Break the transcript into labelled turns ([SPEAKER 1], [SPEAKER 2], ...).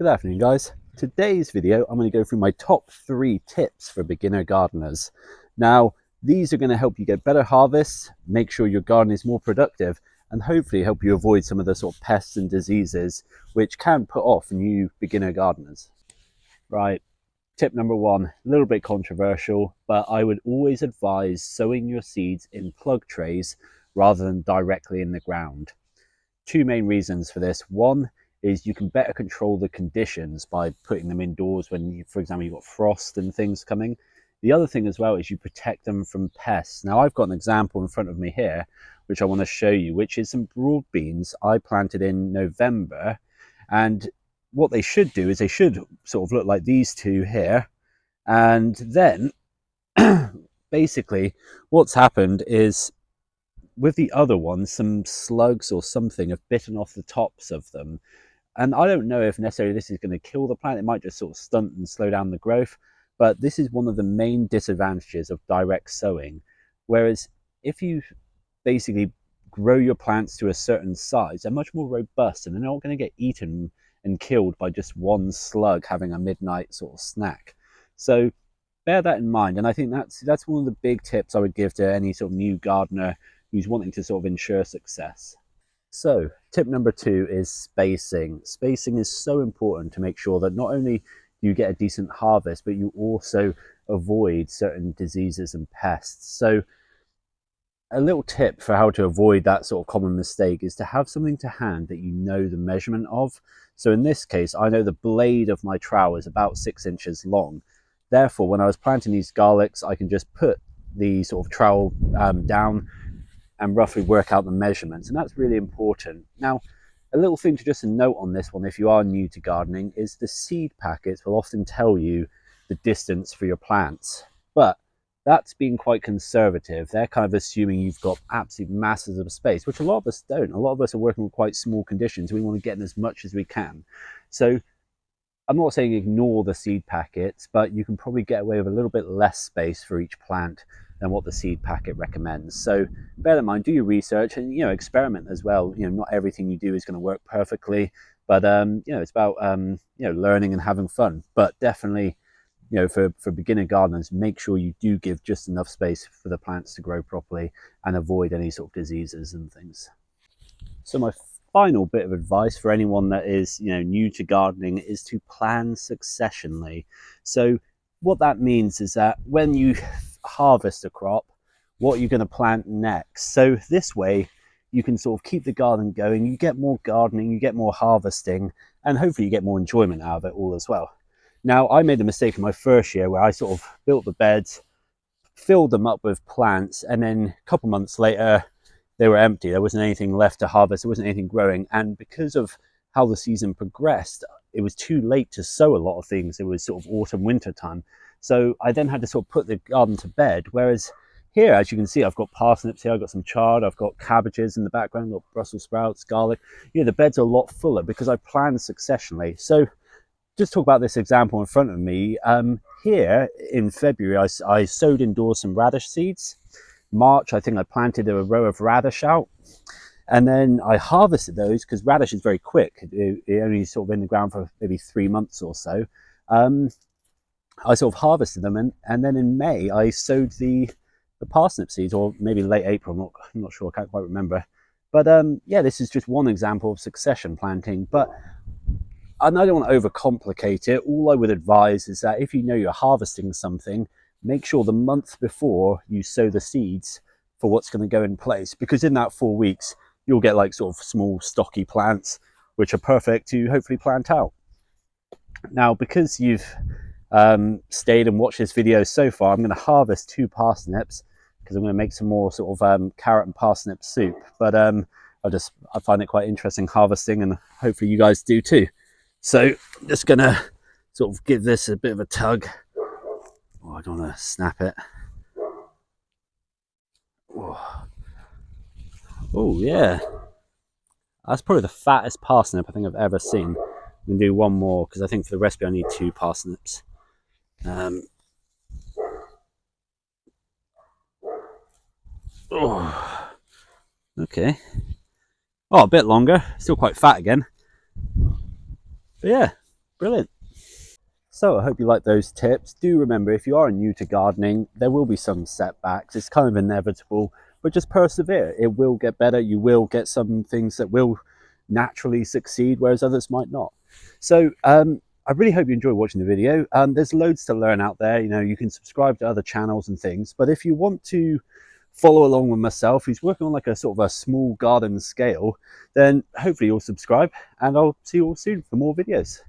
[SPEAKER 1] Good afternoon, guys. Today's video, I'm going to go through my top 3 tips for beginner gardeners. Now, these are going to help you get better harvests, make sure your garden is more productive, and hopefully help you avoid some of the sort of pests and diseases which can put off new beginner gardeners. Right, tip number 1, a little bit controversial, but I would always advise sowing your seeds in plug trays rather than directly in the ground. 2 main reasons for this. One is you can better control the conditions by putting them indoors when, for example, you've got frost and things coming. The other thing as well is you protect them from pests. Now, I've got an example in front of me here, which I want to show you, which is some broad beans I planted in November. And what they should do is they should sort of look like these two here. And then basically what's happened is with the other ones, some slugs or something have bitten off the tops of them. And I don't know if necessarily this is going to kill the plant. It might just sort of stunt and slow down the growth. But this is one of the main disadvantages of direct sowing. Whereas if you basically grow your plants to a certain size, they're much more robust and they're not going to get eaten and killed by just one slug having a midnight sort of snack. So bear that in mind. And I think that's one of the big tips I would give to any sort of new gardener who's wanting to sort of ensure success. So tip number 2 is spacing. Spacing is so important to make sure that not only do you get a decent harvest, but you also avoid certain diseases and pests. So a little tip for how to avoid that sort of common mistake is to have something to hand that you know the measurement of. So in this case, I know the blade of my trowel is about 6 inches long. Therefore, when I was planting these garlics, I can just put the sort of trowel down and roughly work out the measurements, and that's really important. Now, a little thing to just note on this one, if you are new to gardening, is the seed packets will often tell you the distance for your plants, but that's being quite conservative. They're kind of assuming you've got absolute masses of space, which a lot of us don't. A lot of us are working with quite small conditions. We want to get in as much as we can. So I'm not saying ignore the seed packets, but you can probably get away with a little bit less space for each plant than what the seed packet recommends. So bear in mind, do your research and, experiment as well. Not everything you do is going to work perfectly, but it's about learning and having fun. But definitely, for beginner gardeners, make sure you do give just enough space for the plants to grow properly and avoid any sort of diseases and things. So my final bit of advice for anyone that is new to gardening is to plan successionally. So what that means is that when you harvest a crop, what you're going to plant next. So this way you can sort of keep the garden going, you get more gardening, you get more harvesting, and hopefully you get more enjoyment out of it all as well. Now, I made a mistake in my first year where I sort of built the beds, filled them up with plants, and then a couple months later they were empty. There wasn't anything left to harvest, there wasn't anything growing, and because of how the season progressed, it was too late to sow a lot of things. It was sort of autumn winter time. So I then had to sort of put the garden to bed. Whereas here, as you can see, I've got parsnips here, I've got some chard, I've got cabbages in the background, I've got Brussels sprouts, garlic. The beds are a lot fuller because I planned successionally. So just talk about this example in front of me. Here in February, I sowed indoors some radish seeds. March, I think I planted a row of radish out. And then I harvested those because radish is very quick. It only sort of in the ground for maybe 3 months or so. I sort of harvested them, and then in May I sowed the parsnip seeds, or maybe late April. I'm not sure. I can't quite remember. But yeah, this is just one example of succession planting. But I don't want to overcomplicate it. All I would advise is that if you're harvesting something, make sure the month before you sow the seeds for what's going to go in place, because in that 4 weeks you'll get like sort of small stocky plants which are perfect to hopefully plant out. Now, because you've stayed and watched this video so far, I'm going to harvest 2 parsnips because I'm going to make some more sort of carrot and parsnip soup. But I find it quite interesting harvesting, and hopefully you guys do too. So I'm just going to sort of give this a bit of a tug. Oh, I don't want to snap it. Oh yeah, that's probably the fattest parsnip I think I've ever seen. I'm going to do one more because I think for the recipe I need 2 parsnips. Okay. Oh, a bit longer. Still quite fat again. But yeah, Brilliant. So I hope you like those tips. Do remember, if you are new to gardening, there will be some setbacks. It's kind of inevitable, but just persevere. It will get better. You will get some things that will naturally succeed, whereas others might not. So I really hope you enjoy watching the video. There's loads to learn out there. You know, you can subscribe to other channels and things, but if you want to follow along with myself, who's working on like a sort of a small garden scale, then hopefully you'll subscribe, and I'll see you all soon for more videos.